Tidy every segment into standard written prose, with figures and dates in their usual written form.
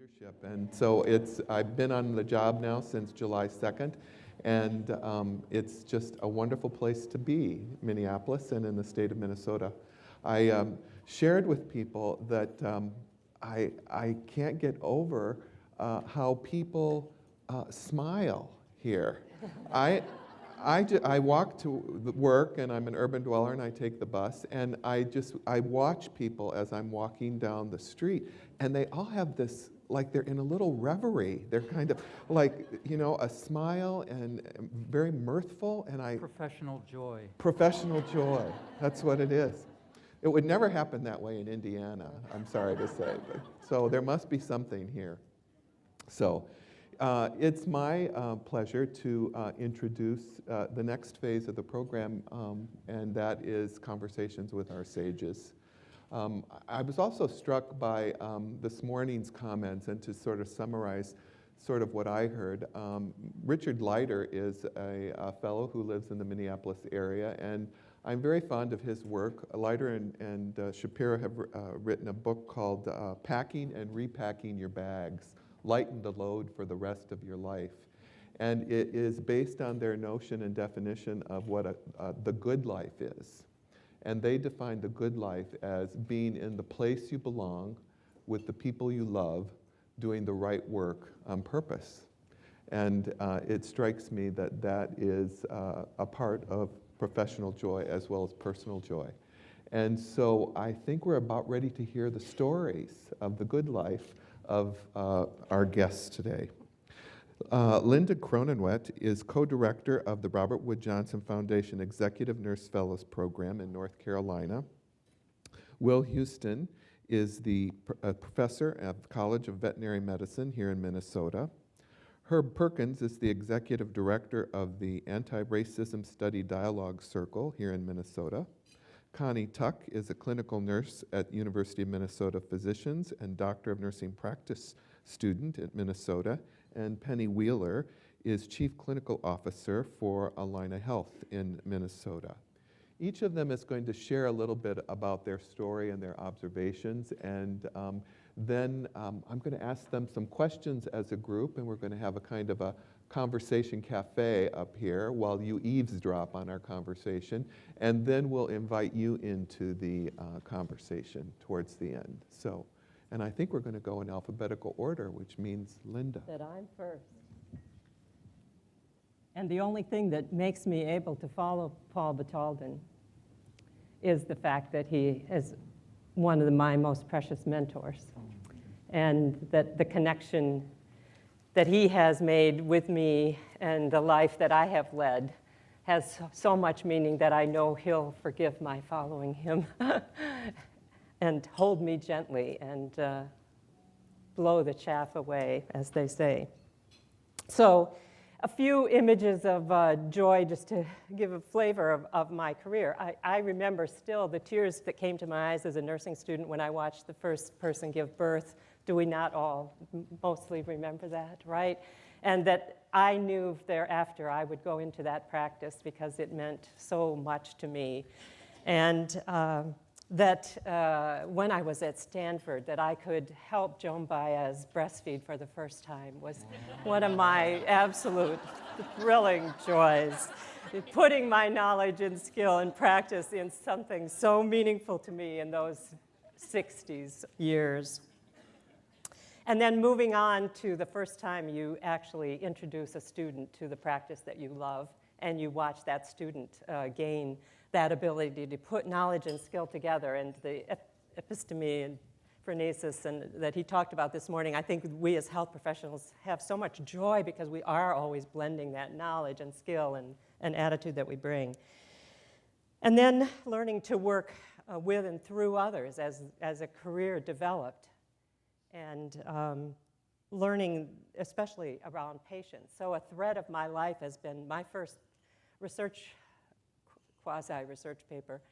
leadership. And so I've been on the job now since July 2nd, and it's just a wonderful place to be, Minneapolis and in the state of Minnesota. I shared with people that I can't get over how people smile here. I walk to work, and I'm an urban dweller, and I take the bus, and I watch people as I'm walking down the street, and they all have this, like they're in a little reverie. They're kind of like, you know, a smile and very mirthful, and Professional joy. Professional joy, that's what it is. It would never happen that way in Indiana, I'm sorry to say, but so there must be something here. So. It's my pleasure to introduce the next phase of the program, and that is Conversations with Our Sages. I was also struck by this morning's comments, and to sort of summarize sort of what I heard. Richard Leiter is a fellow who lives in the Minneapolis area, and I'm very fond of his work. Leiter and Shapiro have written a book called Packing and Repacking Your Bags. Lighten the load for the rest of your life. And it is based on their notion and definition of what the good life is. And they define the good life as being in the place you belong, with the people you love, doing the right work on purpose. And it strikes me that that is a part of professional joy as well as personal joy. And so I think we're about ready to hear the stories of the good life of our guests today. Linda Cronenwett is co-director of the Robert Wood Johnson Foundation Executive Nurse Fellows Program in North Carolina. Will Hueston is the professor at the College of Veterinary Medicine here in Minnesota. Herb Perkins is the executive director of the Anti-Racism Study Dialogue Circle here in Minnesota. Connie Thach is a clinical nurse at University of Minnesota Physicians and Doctor of Nursing Practice student at Minnesota. And Penny Wheeler is Chief Clinical Officer for Allina Health in Minnesota. Each of them is going to share a little bit about their story and their observations, and then I'm going to ask them some questions as a group, and we're going to have a kind of a conversation cafe up here while you eavesdrop on our conversation, and then we'll invite you into the conversation towards the end. So, and I think we're going to go in alphabetical order, which means Linda. That I'm first. And the only thing that makes me able to follow Paul Batalden is the fact that he is one of my most precious mentors, and that the connection that he has made with me and the life that I have led has so much meaning that I know he'll forgive my following him and hold me gently and blow the chaff away, as they say. So a few images of joy just to give a flavor of my career. I remember still the tears that came to my eyes as a nursing student when I watched the first person give birth. Do we not all mostly remember that, right? And that I knew thereafter I would go into that practice because it meant so much to me. And that when I was at Stanford, that I could help Joan Baez breastfeed for the first time was one of my absolute thrilling joys. Putting my knowledge and skill and practice in something so meaningful to me in those 60s years. And then moving on to the first time you actually introduce a student to the practice that you love, and you watch that student gain that ability to put knowledge and skill together, and the episteme and phronesis and that he talked about this morning. I think we as health professionals have so much joy because we are always blending that knowledge and skill and attitude that we bring. And then learning to work with and through others as a career developed, and learning especially around patients. So a thread of my life has been my first quasi-research paper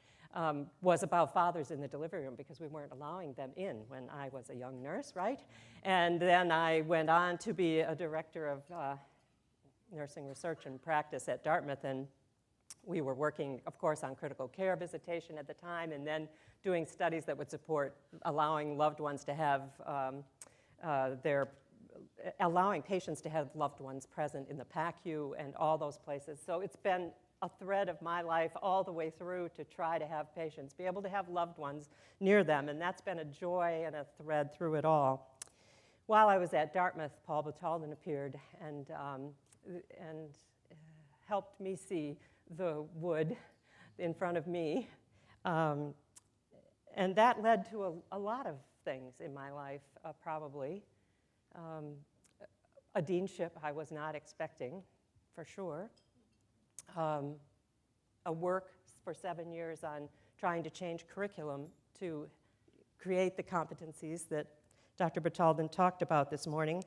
was about fathers in the delivery room because we weren't allowing them in when I was a young nurse, right? And then I went on to be a director of nursing research and practice at Dartmouth, and we were working, of course, on critical care visitation at the time, and then doing studies that would support allowing loved ones to have they're allowing patients to have loved ones present in the PACU and all those places. So it's been a thread of my life all the way through to try to have patients be able to have loved ones near them, and that's been a joy and a thread through it all. While I was at Dartmouth, Paul Batalden appeared and helped me see the wood in front of me. And that led to a lot of things in my life, probably. A deanship I was not expecting, for sure. A work for 7 years on trying to change curriculum to create the competencies that Dr. Batalden talked about this morning.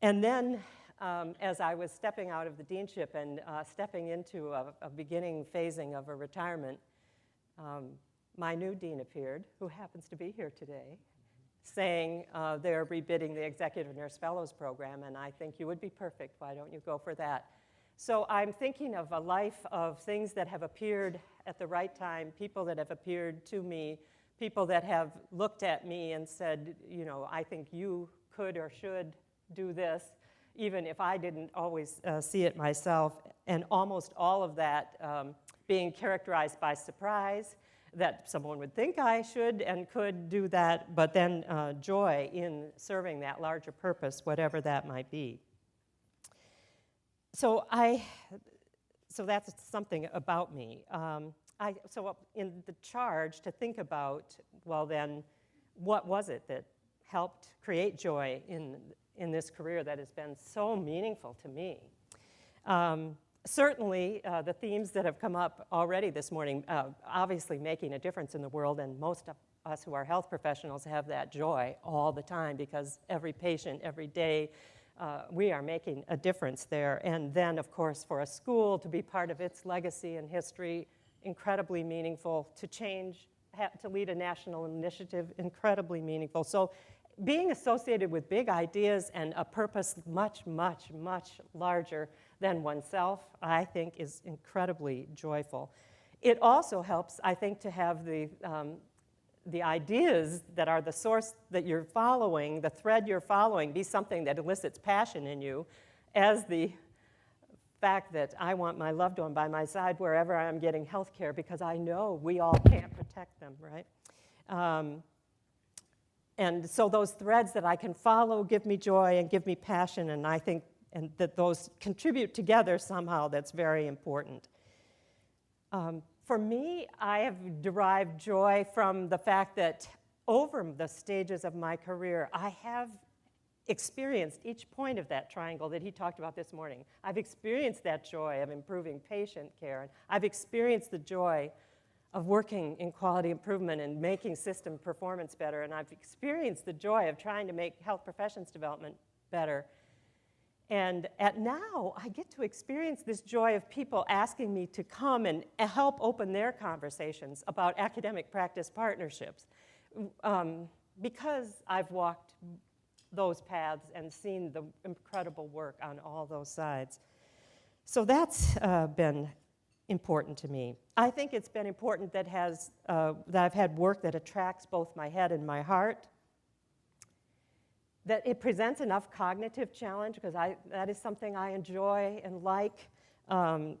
And then, as I was stepping out of the deanship and stepping into a beginning phasing of a retirement, my new dean appeared, who happens to be here today, saying they're rebidding the Executive Nurse Fellows Program, and I think you would be perfect. Why don't you go for that? So I'm thinking of a life of things that have appeared at the right time, people that have appeared to me, people that have looked at me and said, you know, I think you could or should do this, even if I didn't always see it myself, and almost all of that being characterized by surprise, that someone would think I should and could do that, but then joy in serving that larger purpose, whatever that might be. So that's something about me. So in the charge to think about, well then, what was it that helped create joy in this career that has been so meaningful to me? Certainly, the themes that have come up already this morning, obviously making a difference in the world, and most of us who are health professionals have that joy all the time because every patient, every day, we are making a difference there. And then, of course, for a school to be part of its legacy and history, incredibly meaningful. To change, to lead a national initiative, incredibly meaningful. So being associated with big ideas and a purpose much, much, much larger than oneself, I think is incredibly joyful. It also helps, I think, to have the ideas that are the source that you're following, the thread you're following, be something that elicits passion in you, as the fact that I want my loved one by my side wherever I'm getting health care because I know we all can't protect them, right? And so those threads that I can follow give me joy and give me passion, and I think that those contribute together somehow. That's very important. For me, I have derived joy from the fact that over the stages of my career, I have experienced each point of that triangle that he talked about this morning. I've experienced that joy of improving patient care. I've experienced the joy of working in quality improvement and making system performance better. And I've experienced the joy of trying to make health professions development better. And now I get to experience this joy of people asking me to come and help open their conversations about academic practice partnerships because I've walked those paths and seen the incredible work on all those sides. So that's been important to me. I think it's been important that I've had work that attracts both my head and my heart, that it presents enough cognitive challenge, because that is something I enjoy and like,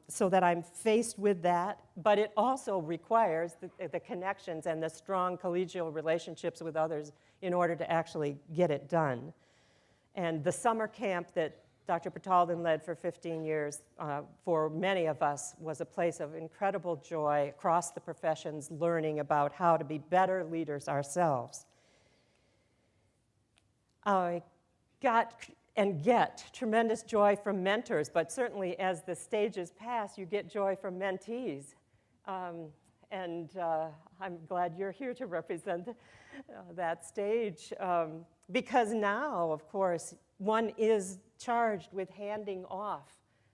so that I'm faced with that, but it also requires the connections and the strong collegial relationships with others in order to actually get it done. And the summer camp that Dr. Batalden led for 15 years, for many of us, was a place of incredible joy across the professions, learning about how to be better leaders ourselves. I got and get tremendous joy from mentors, but certainly as the stages pass, you get joy from mentees. And I'm glad you're here to represent that stage, because now, of course, one is charged with handing off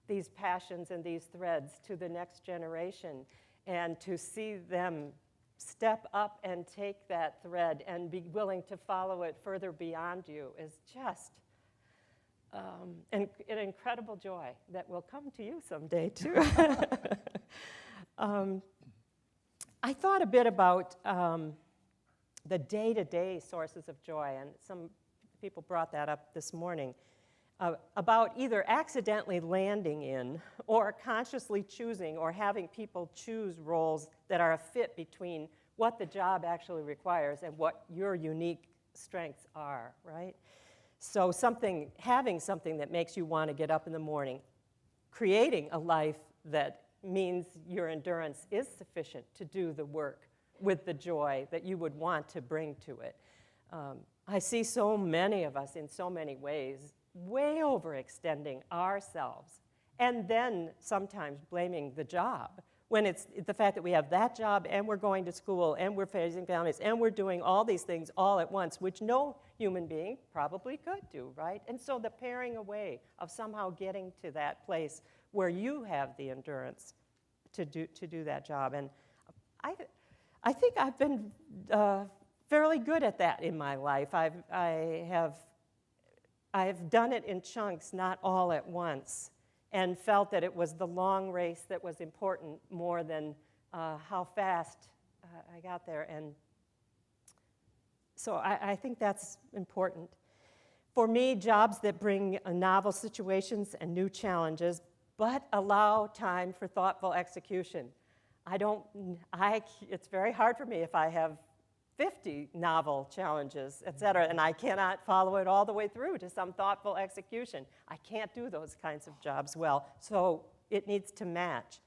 these passions and these threads to the next generation, and to see them step up and take that thread and be willing to follow it further beyond you is just an incredible joy that will come to you someday, too. I thought a bit about the day-to-day sources of joy, and some people brought that up this morning, about either accidentally landing in or consciously choosing or having people choose roles that are a fit between what the job actually requires and what your unique strengths are, right? So having something that makes you want to get up in the morning, creating a life that means your endurance is sufficient to do the work with the joy that you would want to bring to it. I see so many of us in so many ways way overextending ourselves and then sometimes blaming the job when it's the fact that we have that job and we're going to school and we're raising families and we're doing all these things all at once, which no human being probably could do, right? And so the paring away of somehow getting to that place where you have the endurance to do that job. And I think I've been fairly good at that in my life. I have done it in chunks, not all at once, and felt that it was the long race that was important more than how fast I got there. And so I think that's important. For me, jobs that bring novel situations and new challenges, but allow time for thoughtful execution. It's very hard for me if I have 50 novel challenges, et cetera, and I cannot follow it all the way through to some thoughtful execution. I can't do those kinds of jobs well, so it needs to match.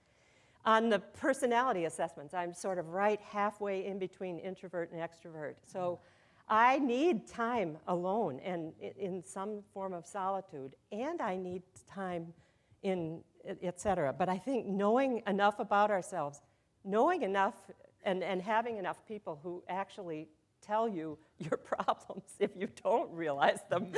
On the personality assessments, I'm sort of right halfway in between introvert and extrovert. So I need time alone and in some form of solitude, and I need time in et cetera. But I think knowing enough about ourselves, knowing enough and having enough people who actually tell you your problems if you don't realize them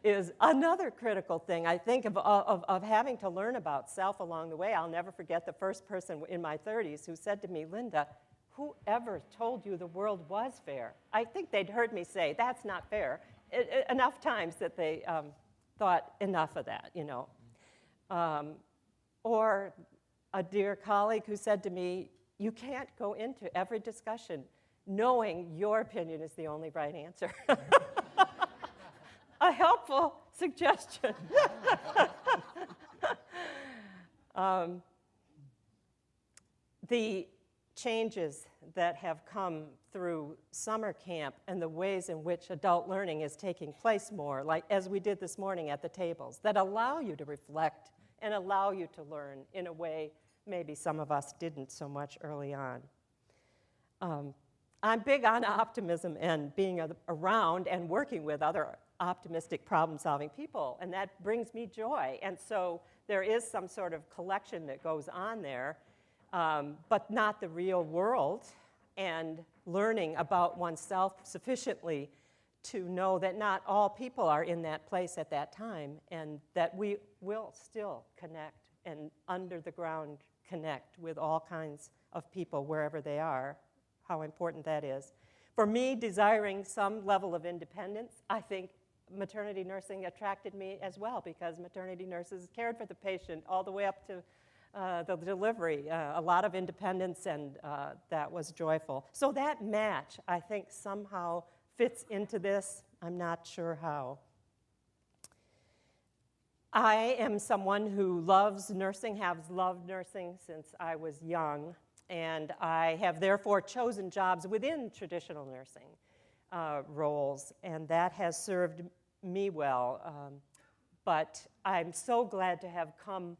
is another critical thing. I think of having to learn about self along the way. I'll never forget the first person in my 30s who said to me, Linda, whoever told you the world was fair? I think they'd heard me say, that's not fair, enough times that they thought enough of that, you know. Or a dear colleague who said to me, you can't go into every discussion knowing your opinion is the only right answer. A helpful suggestion. The changes that have come through summer camp and the ways in which adult learning is taking place more, like as we did this morning at the tables, that allow you to reflect and allow you to learn in a way maybe some of us didn't so much early on. I'm big on optimism and being around and working with other optimistic problem-solving people, and that brings me joy. And so there is some sort of collection that goes on there, but not the real world, and learning about oneself sufficiently to know that not all people are in that place at that time, and that we will still connect and under the ground connect with all kinds of people wherever they are, how important that is. For me, desiring some level of independence, I think maternity nursing attracted me as well, because maternity nurses cared for the patient all the way up to the delivery, a lot of independence, and that was joyful. So that match, I think, somehow fits into this. I'm not sure how. I am someone who loves nursing, has loved nursing since I was young, and I have therefore chosen jobs within traditional nursing roles, and that has served me well. But I'm so glad to have come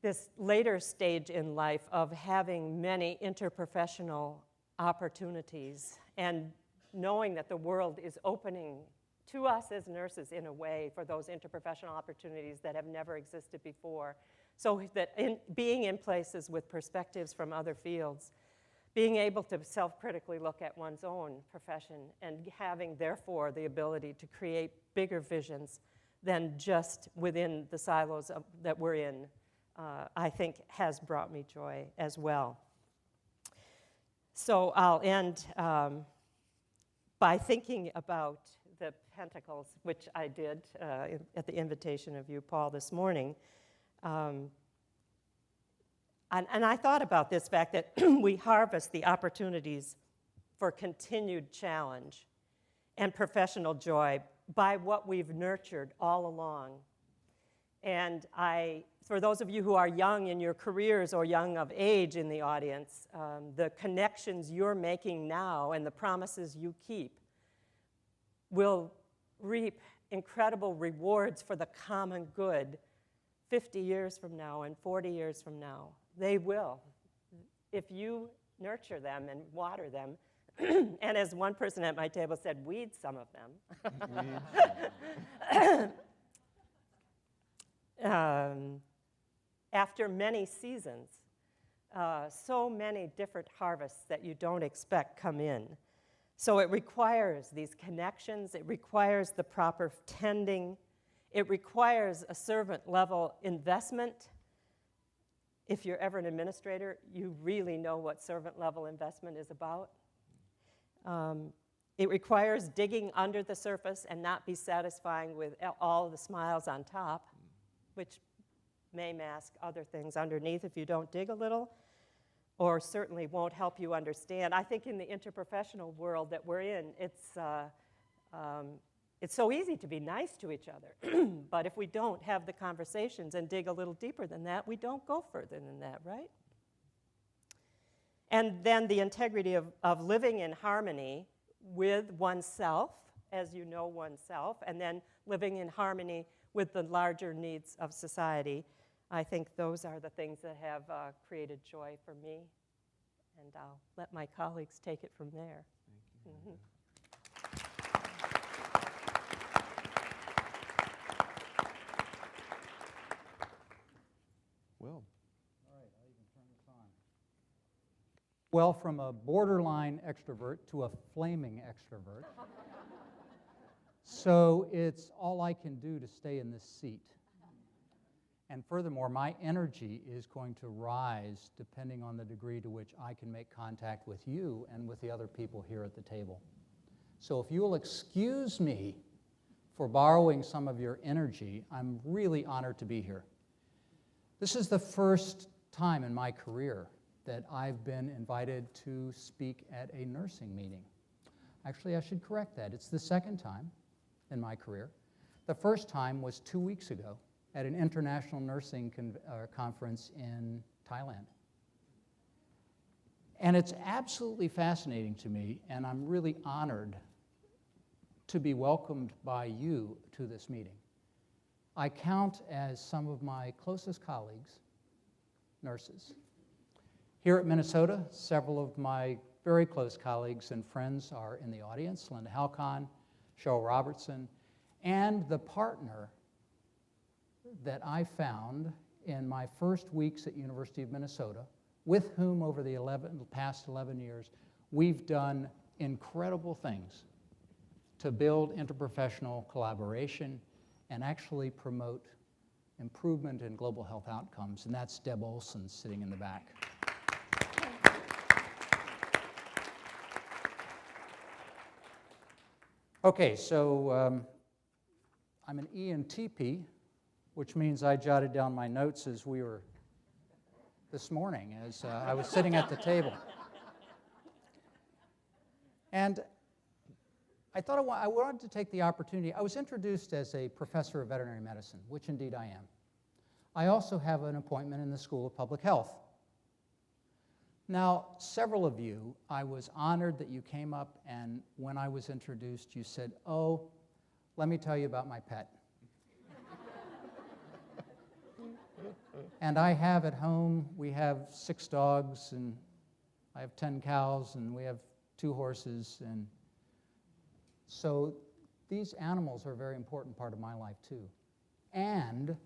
this later stage in life of having many interprofessional opportunities and knowing that the world is opening to us as nurses in a way for those interprofessional opportunities that have never existed before. So that being in places with perspectives from other fields, being able to self-critically look at one's own profession and having, therefore, the ability to create bigger visions than just within the silos that we're in, I think has brought me joy as well. So I'll end by thinking about the Pentacles, which I did at the invitation of you, Paul, this morning. And I thought about this fact that we harvest the opportunities for continued challenge and professional joy by what we've nurtured all along. And for those of you who are young in your careers or young of age in the audience, the connections you're making now and the promises you keep will reap incredible rewards for the common good 50 years from now and 40 years from now. They will, if you nurture them and water them. And as one person at my table said, weed some of them. After many seasons, so many different harvests that you don't expect come in. So it requires these connections, it requires the proper tending, it requires a servant-level investment. If you're ever an administrator, you really know what servant-level investment is about. It requires digging under the surface and not be satisfying with all the smiles on top, which may mask other things underneath if you don't dig a little, or certainly won't help you understand. I think in the interprofessional world that we're in, it's so easy to be nice to each other. But if we don't have the conversations and dig a little deeper than that, we don't go further than that, right? And then the integrity of living in harmony with oneself, as you know oneself, and then living in harmony with the larger needs of society. I think those are the things that have created joy for me. And I'll let my colleagues take it from there. Thank you. Well. All right, I can turn this on. Well, from a borderline extrovert to a flaming extrovert. So it's all I can do to stay in this seat. And furthermore, my energy is going to rise depending on the degree to which I can make contact with you and with the other people here at the table. So if you'll excuse me for borrowing some of your energy, I'm really honored to be here. This is the first time in my career that I've been invited to speak at a nursing meeting. Actually, I should correct that. It's the second time in my career. The first time was 2 weeks ago at an international nursing conference in Thailand. And it's absolutely fascinating to me, and I'm really honored to be welcomed by you to this meeting. I count as some of my closest colleagues, nurses. Here at Minnesota, several of my very close colleagues and friends are in the audience, Linda Halcon, Cheryl Robertson, and the partner that I found in my first weeks at University of Minnesota, with whom over the past 11 years, we've done incredible things to build interprofessional collaboration and actually promote improvement in global health outcomes, and that's Deb Olson sitting in the back. Okay, so I'm an ENTP, which means I jotted down my notes as we were this morning, as I was sitting at the table. And I thought I wanted to take the opportunity. I was introduced as a professor of veterinary medicine, which indeed I am. I also have an appointment in the School of Public Health. Now, several of you, I was honored that you came up, and when I was introduced, you said, "Oh, let me tell you about my pet." And I have at home, we have 6 dogs, and I have 10 cows, and we have 2 horses, and so these animals are a very important part of my life too. And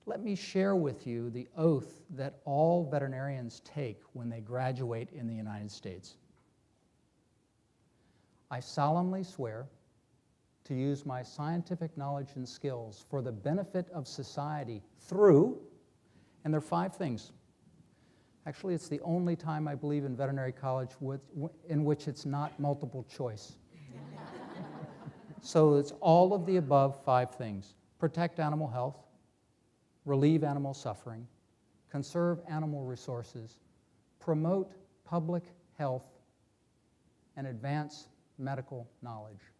let me share with you the oath that all veterinarians take when they graduate in the United States. I solemnly swear to use my scientific knowledge and skills for the benefit of society through, and there are 5 things. Actually, it's the only time I believe in veterinary college in which it's not multiple choice. So it's all of the above 5 things. Protect animal health, relieve animal suffering, conserve animal resources, promote public health, and advance medical knowledge.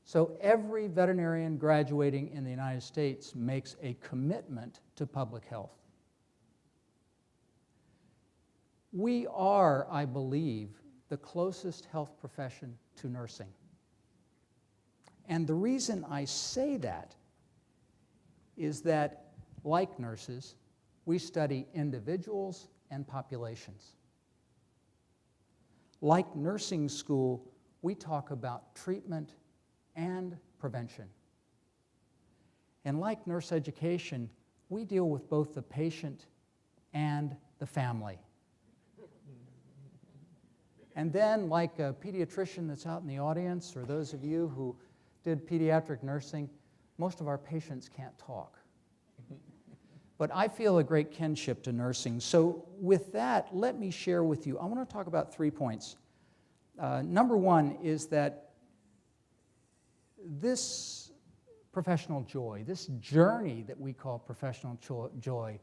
So every veterinarian graduating in the United States makes a commitment to public health. We are, I believe, the closest health profession to nursing. And the reason I say that is that, like nurses, we study individuals and populations. Like nursing school, we talk about treatment and prevention. And like nurse education, we deal with both the patient and the family. And then, like a pediatrician that's out in the audience, or those of you who did pediatric nursing, most of our patients can't talk. But I feel a great kinship to nursing. So with that, let me share with you, I want to talk about 3 points. Number one is that this professional joy, this journey that we call professional joy,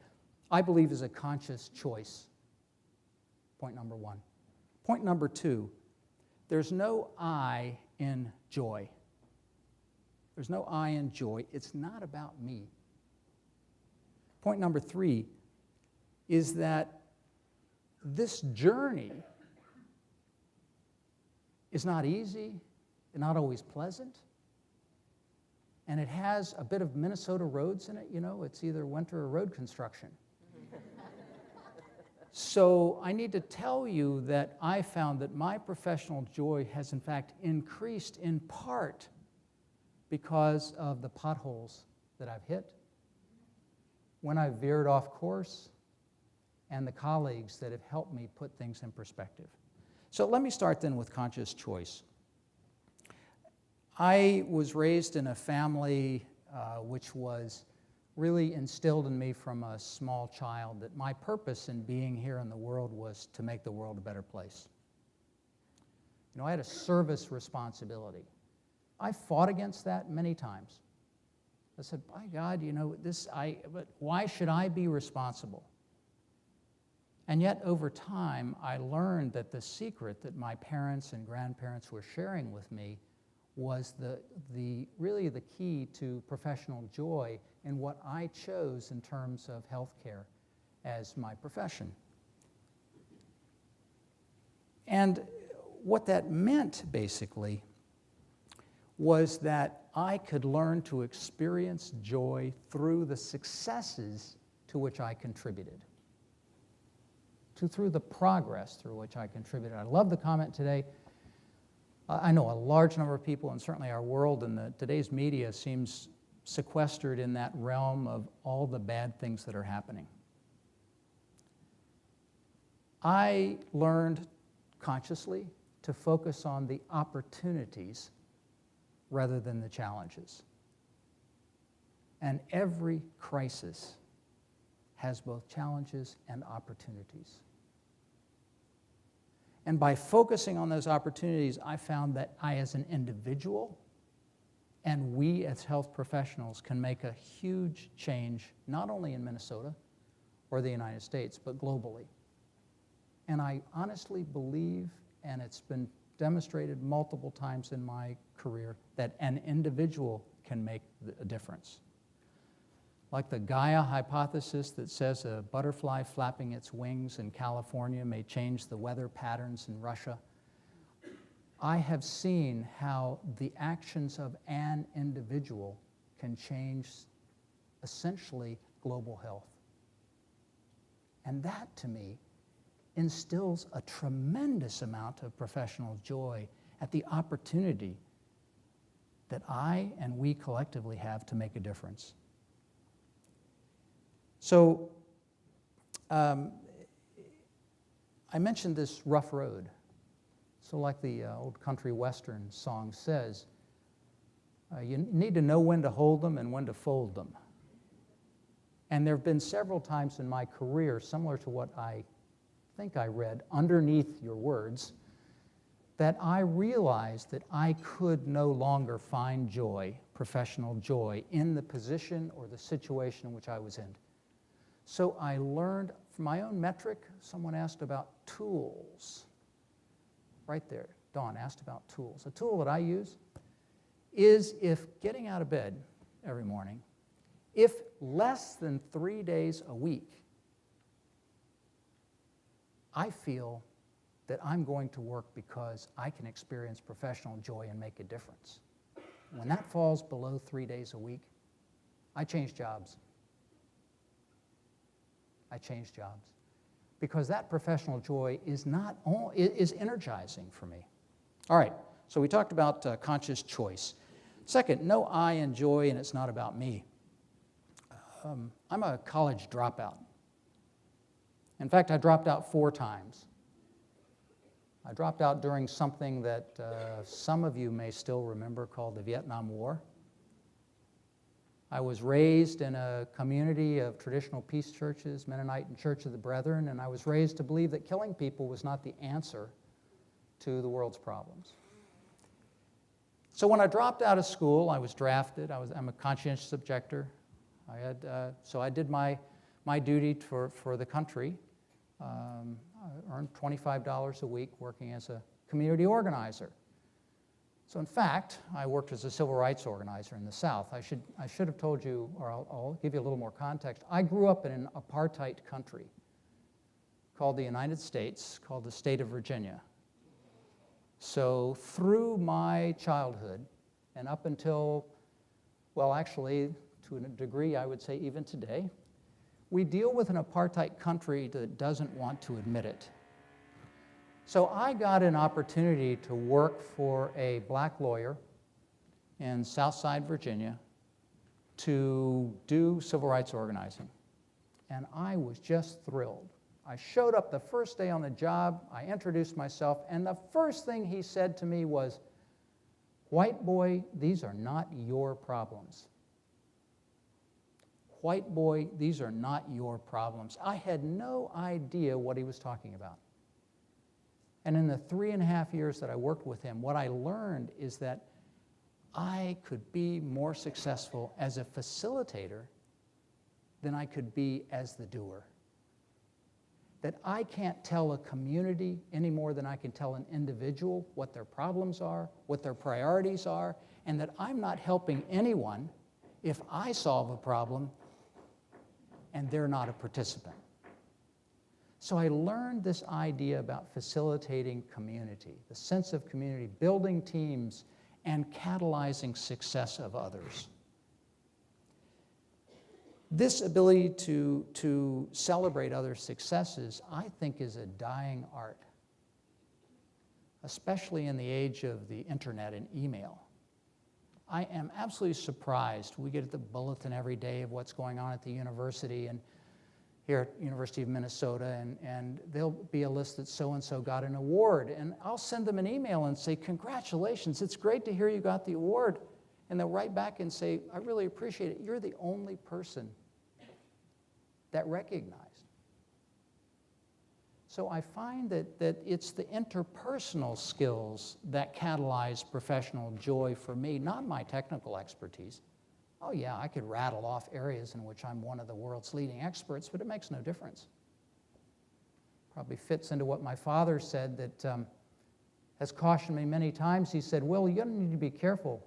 I believe is a conscious choice. Point number one. Point number two, there's no I in joy. There's no I in joy. It's not about me. Point number three is that this journey is not easy, not always pleasant, and it has a bit of Minnesota roads in it. You know, it's either winter or road construction. So I need to tell you that I found that my professional joy has in fact increased in part because of the potholes that I've hit, when I've veered off course, and the colleagues that have helped me put things in perspective. So let me start then with conscious choice. I was raised in a family which was really instilled in me from a small child that my purpose in being here in the world was to make the world a better place. You know, I had a service responsibility. I fought against that many times. I said, by God, you know, but why should I be responsible? And yet, over time, I learned that the secret that my parents and grandparents were sharing with me was really the key to professional joy in what I chose in terms of healthcare as my profession. And what that meant, basically, was that I could learn to experience joy through the successes to which I contributed, through the progress through which I contributed. I love the comment today. I know a large number of people, and certainly our world and today's media seems sequestered in that realm of all the bad things that are happening. I learned consciously to focus on the opportunities rather than the challenges. And every crisis has both challenges and opportunities. And by focusing on those opportunities, I found that I, as an individual, and we as health professionals can make a huge change, not only in Minnesota or the United States, but globally. And I honestly believe, and it's been demonstrated multiple times in my career, that an individual can make a difference. Like the Gaia hypothesis that says a butterfly flapping its wings in California may change the weather patterns in Russia, I have seen how the actions of an individual can change essentially global health. And that, to me, instills a tremendous amount of professional joy at the opportunity that I and we collectively have to make a difference. So, I mentioned this rough road. So like the old country western song says, you need to know when to hold them and when to fold them. And there have been several times in my career, similar to what I think I read underneath your words, that I realized that I could no longer find joy, professional joy, in the position or the situation in which I was in. So I learned from my own metric. Someone asked about tools. Right there, Dawn asked about tools. A tool that I use is if getting out of bed every morning, if less than 3 days a week, I feel that I'm going to work because I can experience professional joy and make a difference. When that falls below 3 days a week, I change jobs. I change jobs. Because that professional joy is is energizing for me. All right, so we talked about conscious choice. Second, no I in joy, and it's not about me. I'm a college dropout. In fact, I dropped out 4 times. I dropped out during something that some of you may still remember called the Vietnam War. I was raised in a community of traditional peace churches, Mennonite and Church of the Brethren, and I was raised to believe that killing people was not the answer to the world's problems. So when I dropped out of school, I was drafted. I'm a conscientious objector. So I did my duty for the country. I earned $25 a week working as a community organizer. So in fact, I worked as a civil rights organizer in the South. I should have told you, or I'll give you a little more context. I grew up in an apartheid country called the United States, called the state of Virginia. So through my childhood and up until, well, actually, to a degree, I would say even today, we deal with an apartheid country that doesn't want to admit it. So I got an opportunity to work for a black lawyer in Southside Virginia to do civil rights organizing. And I was just thrilled. I showed up the first day on the job, I introduced myself, and the first thing he said to me was, "White boy, these are not your problems. White boy, these are not your problems." I had no idea what he was talking about. And in the 3.5 years that I worked with him, what I learned is that I could be more successful as a facilitator than I could be as the doer. That I can't tell a community any more than I can tell an individual what their problems are, what their priorities are, and that I'm not helping anyone if I solve a problem and they're not a participant. So I learned this idea about facilitating community, the sense of community, building teams, and catalyzing success of others. This ability to celebrate other successes, I think, is a dying art, especially in the age of the internet and email. I am absolutely surprised. We get the bulletin every day of what's going on at the university and here at University of Minnesota, and there'll be a list that so-and-so got an award. And I'll send them an email and say, "Congratulations, it's great to hear you got the award." And they'll write back and say, "I really appreciate it. You're the only person that recognized." So I find that it's the interpersonal skills that catalyze professional joy for me, not my technical expertise. Oh yeah, I could rattle off areas in which I'm one of the world's leading experts, but it makes no difference. Probably fits into what my father said that has cautioned me many times. He said, "Will, you need to be careful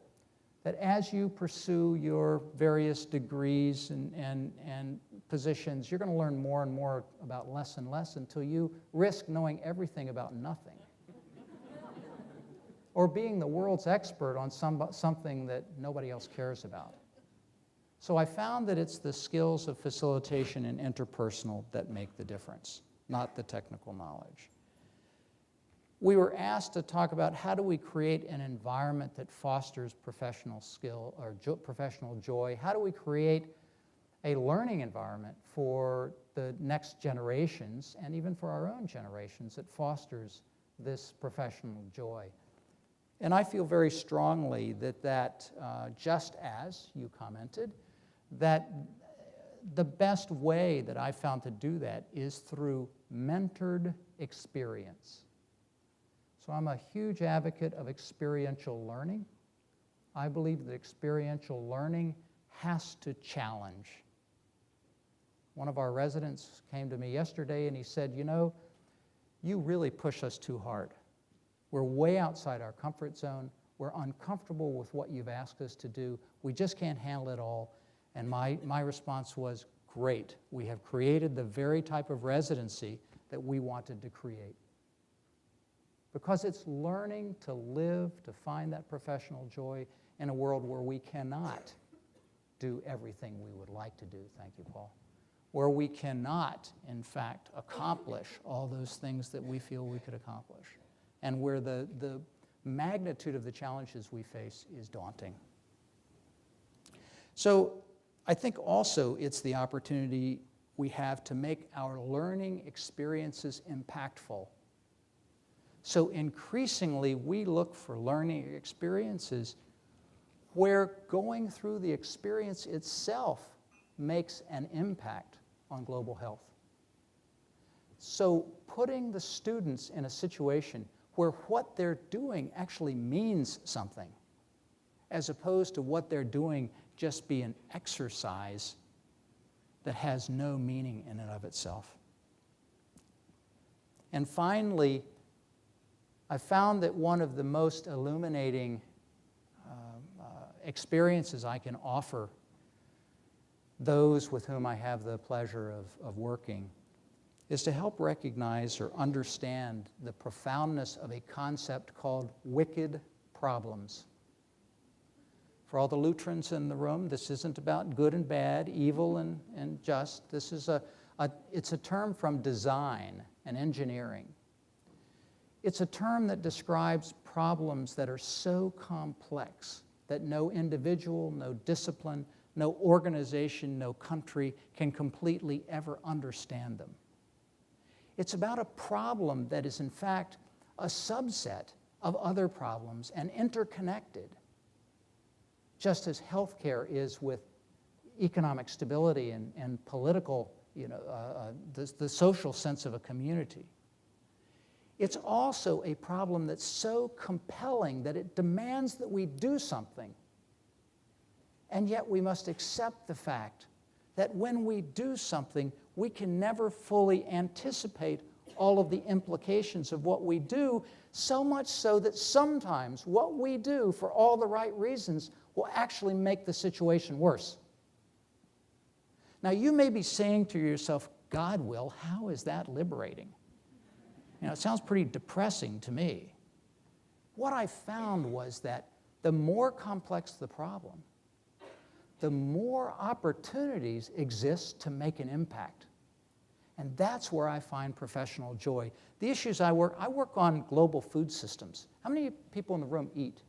that as you pursue your various degrees and positions, you're going to learn more and more about less and less until you risk knowing everything about nothing." Or being the world's expert on something that nobody else cares about. So I found that it's the skills of facilitation and interpersonal that make the difference, not the technical knowledge. We were asked to talk about how do we create an environment that fosters professional skill or professional joy? How do we create a learning environment for the next generations and even for our own generations that fosters this professional joy? And I feel very strongly that just as you commented, that the best way that I found to do that is through mentored experience. So I'm a huge advocate of experiential learning. I believe that experiential learning has to challenge. One of our residents came to me yesterday and he said, "You know, you really push us too hard. We're way outside our comfort zone. We're uncomfortable with what you've asked us to do. We just can't handle it all. And my response was, great. We have created the very type of residency that we wanted to create. Because it's learning to live, to find that professional joy in a world where we cannot do everything we would like to do, thank you, Paul, where we cannot, in fact, accomplish all those things that we feel we could accomplish, and where the magnitude of the challenges we face is daunting. So I think also it's the opportunity we have to make our learning experiences impactful. So increasingly, we look for learning experiences where going through the experience itself makes an impact on global health. So putting the students in a situation where what they're doing actually means something, as opposed to what they're doing just be an exercise that has no meaning in and of itself. And finally, I found that one of the most illuminating experiences I can offer those with whom I have the pleasure of working is to help recognize or understand the profoundness of a concept called wicked problems. For all the Lutherans in the room, this isn't about good and bad, evil and just. This is it's a term from design and engineering. It's a term that describes problems that are so complex that no individual, no discipline, no organization, no country can completely ever understand them. It's about a problem that is in fact a subset of other problems and interconnected, just as healthcare is with economic stability and political, the social sense of a community. It's also a problem that's so compelling that it demands that we do something. And yet we must accept the fact that when we do something, we can never fully anticipate all of the implications of what we do, so much so that sometimes what we do for all the right reasons will actually make the situation worse. Now, you may be saying to yourself, God will, how is that liberating? It sounds pretty depressing to me. What I found was that the more complex the problem, the more opportunities exist to make an impact. And that's where I find professional joy. The issues I work on global food systems. How many people in the room eat?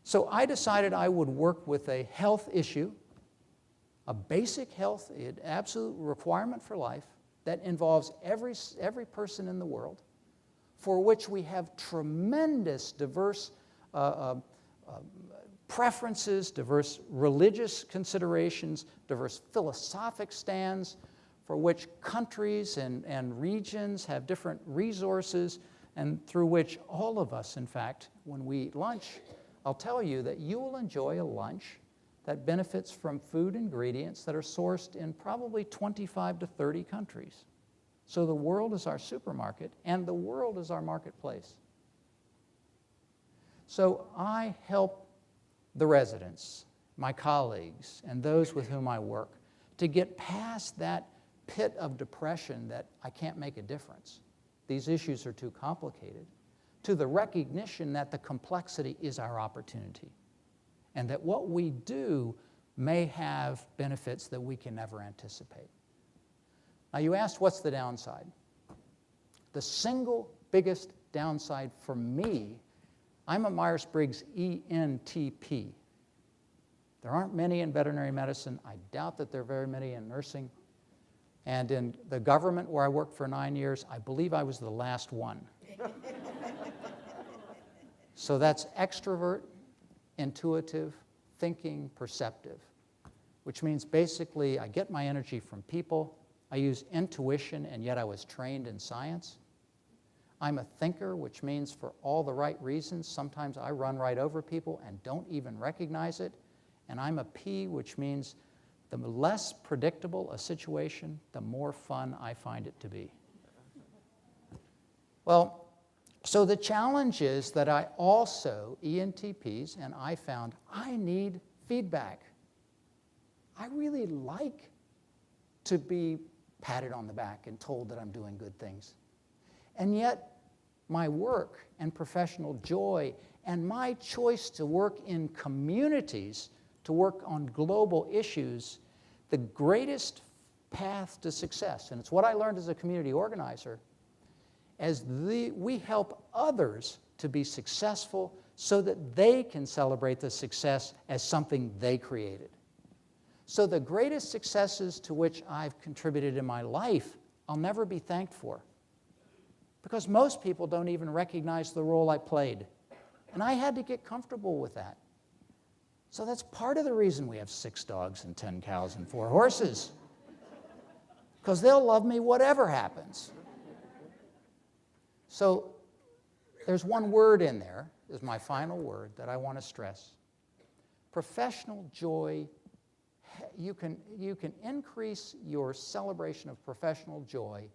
So I decided I would work with a health issue, a basic health, an absolute requirement for life, that involves every person in the world, for which we have tremendous diverse preferences, diverse religious considerations, diverse philosophic stands, for which countries and regions have different resources, and through which all of us, in fact, when we eat lunch, I'll tell you that you will enjoy a lunch that benefits from food ingredients that are sourced in probably 25 to 30 countries. So the world is our supermarket, and the world is our marketplace. So I help the residents, my colleagues, and those with whom I work to get past that pit of depression that I can't make a difference. These issues are too complicated, to the recognition that the complexity is our opportunity, and that what we do may have benefits that we can never anticipate. Now, you asked, what's the downside? The single biggest downside for me, I'm a Myers-Briggs ENTP. There aren't many in veterinary medicine. I doubt that there are very many in nursing. And in the government where I worked for 9 years, I believe I was the last one. So that's extrovert, intuitive, thinking, perceptive, which means basically I get my energy from people. I use intuition, and yet I was trained in science. I'm a thinker, which means for all the right reasons, sometimes I run right over people and don't even recognize it. And I'm a P, which means the less predictable a situation, the more fun I find it to be. Well, So the challenge is that I also, ENTPs, and I found I need feedback. I really like to be patted on the back and told that I'm doing good things. And yet, my work and professional joy and my choice to work in communities, to work on global issues, the greatest path to success, and it's what I learned as a community organizer, as we help others to be successful so that they can celebrate the success as something they created. So the greatest successes to which I've contributed in my life, I'll never be thanked for. Because most people don't even recognize the role I played. And I had to get comfortable with that. So that's part of the reason we have 6 dogs and 10 cows and 4 horses. Because they'll love me whatever happens. So there's one word in there, is my final word, that I want to stress. Professional joy. You can increase your celebration of professional joy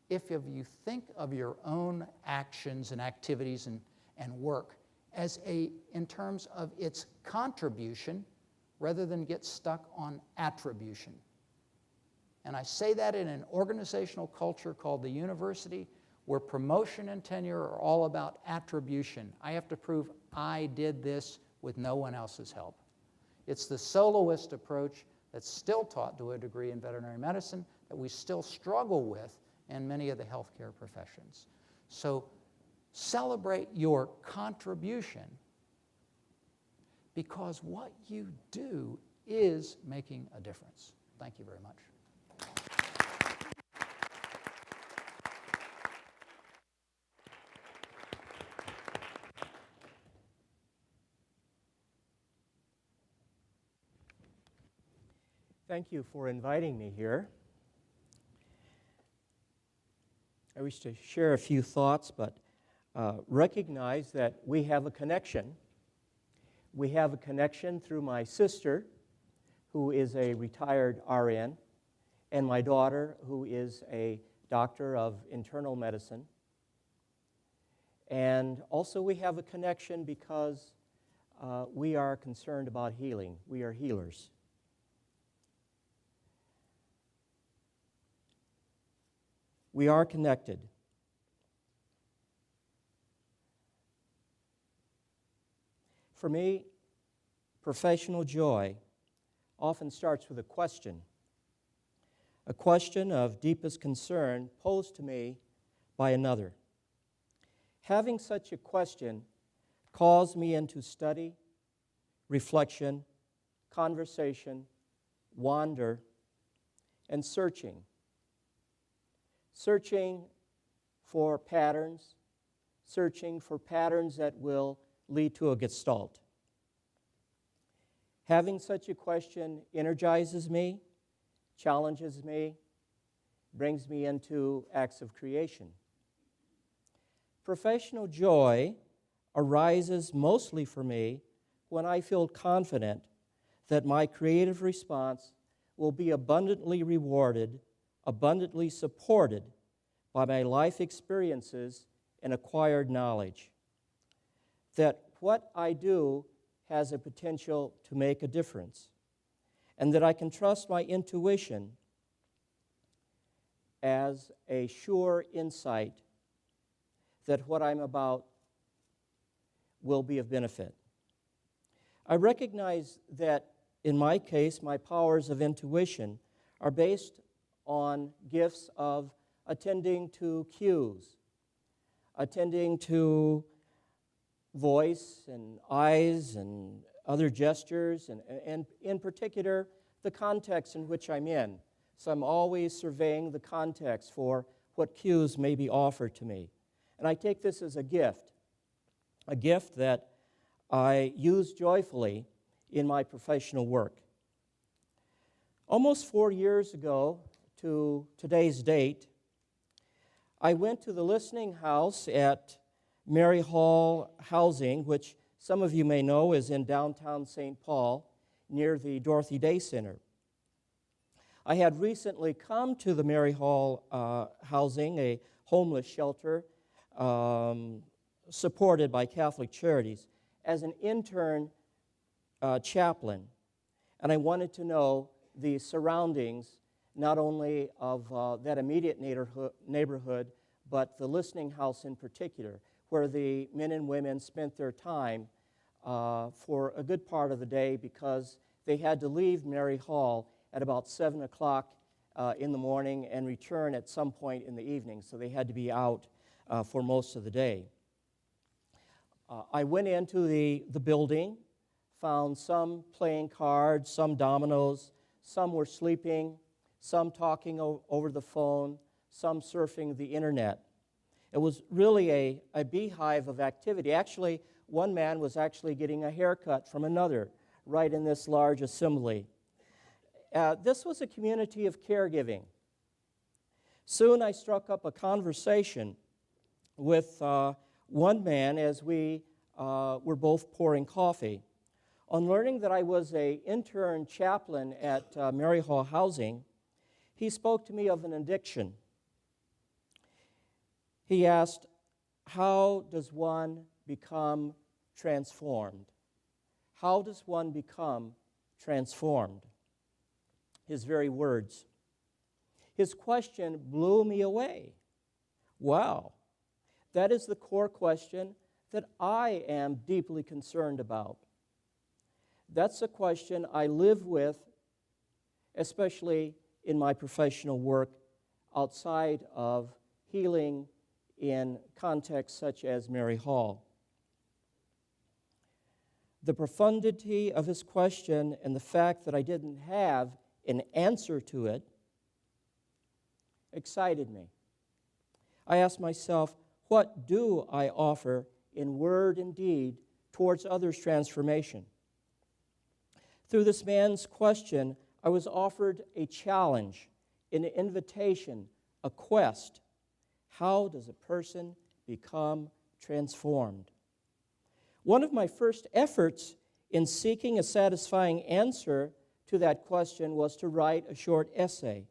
if you think of your own actions and activities and work as in terms of its contribution rather than get stuck on attribution. And I say that in an organizational culture called the university, where promotion and tenure are all about attribution. I have to prove I did this with no one else's help. It's the soloist approach that's still taught to a degree in veterinary medicine that we still struggle with in many of the healthcare professions. So celebrate your contribution, because what you do is making a difference. Thank you very much. Thank you for inviting me here. I wish to share a few thoughts, but recognize that we have a connection. We have a connection through my sister, who is a retired RN, and my daughter, who is a doctor of internal medicine. And also we have a connection because we are concerned about healing. We are healers. We are connected. For me, professional joy often starts with a question of deepest concern posed to me by another. Having such a question calls me into study, reflection, conversation, wonder, and searching. Searching for patterns that will lead to a gestalt. Having such a question energizes me, challenges me, brings me into acts of creation. Professional joy arises mostly for me when I feel confident that my creative response will be abundantly rewarded, abundantly supported by my life experiences and acquired knowledge. That what I do has a potential to make a difference, and that I can trust my intuition as a sure insight that what I'm about will be of benefit. I recognize that, in my case, my powers of intuition are based on gifts of attending to cues, attending to voice and eyes and other gestures, and in particular, the context in which I'm in. So I'm always surveying the context for what cues may be offered to me. And I take this as a gift that I use joyfully in my professional work. Almost 4 years ago to today's date, I went to the listening house at Mary Hall Housing, which some of you may know is in downtown St. Paul, near the Dorothy Day Center. I had recently come to the Mary Hall Housing, a homeless shelter supported by Catholic Charities as an intern chaplain, and I wanted to know the surroundings not only of that immediate neighborhood, but the listening house in particular, where the men and women spent their time for a good part of the day because they had to leave Mary Hall at about 7 o'clock in the morning and return at some point in the evening, so they had to be out for most of the day. I went into the building, found some playing cards, some dominoes, some were sleeping, some talking over the phone, some surfing the internet. It was really a beehive of activity. Actually, one man was actually getting a haircut from another right in this large assembly. This was a community of caregiving. Soon I struck up a conversation with one man as we were both pouring coffee. On learning that I was an intern chaplain at Mary Hall Housing, he spoke to me of an addiction. He asked, how does one become transformed? How does one become transformed? His very words. His question blew me away. Wow, that is the core question that I am deeply concerned about. That's a question I live with, especially in my professional work outside of healing in contexts such as Mary Hall. The profundity of his question and the fact that I didn't have an answer to it excited me. I asked myself, what do I offer in word and deed towards others' transformation? Through this man's question, I was offered a challenge, an invitation, a quest. How does a person become transformed? One of my first efforts in seeking a satisfying answer to that question was to write a short essay.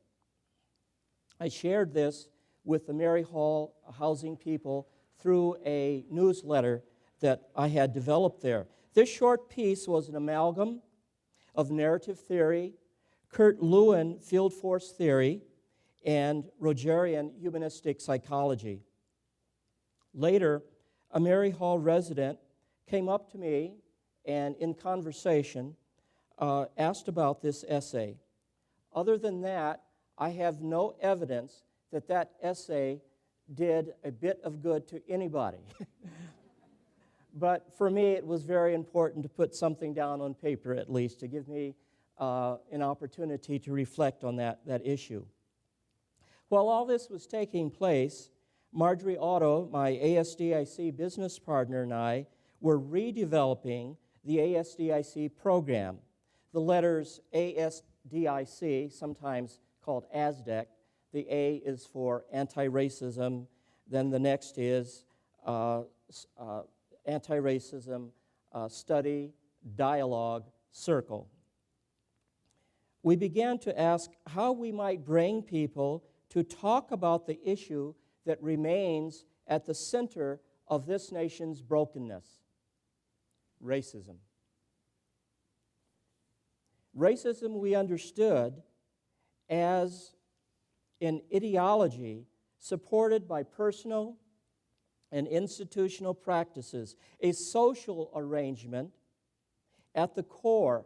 I shared this with the Mary Hall housing people through a newsletter that I had developed there. This short piece was an amalgam of narrative theory, Kurt Lewin field force theory, and Rogerian humanistic psychology. Later, a Mary Hall resident came up to me and in conversation asked about this essay. Other than that, I have no evidence that that essay did a bit of good to anybody. But for me, it was very important to put something down on paper, at least, to give me an opportunity to reflect on that issue. While all this was taking place, Marjorie Otto, my ASDIC business partner, and I were redeveloping the ASDIC program. The letters ASDIC, sometimes called ASDEC, the A is for anti-racism, then the next is anti-racism study, dialogue, circle. We began to ask how we might bring people to talk about the issue that remains at the center of this nation's brokenness: racism. Racism we understood as an ideology supported by personal and institutional practices, a social arrangement at the core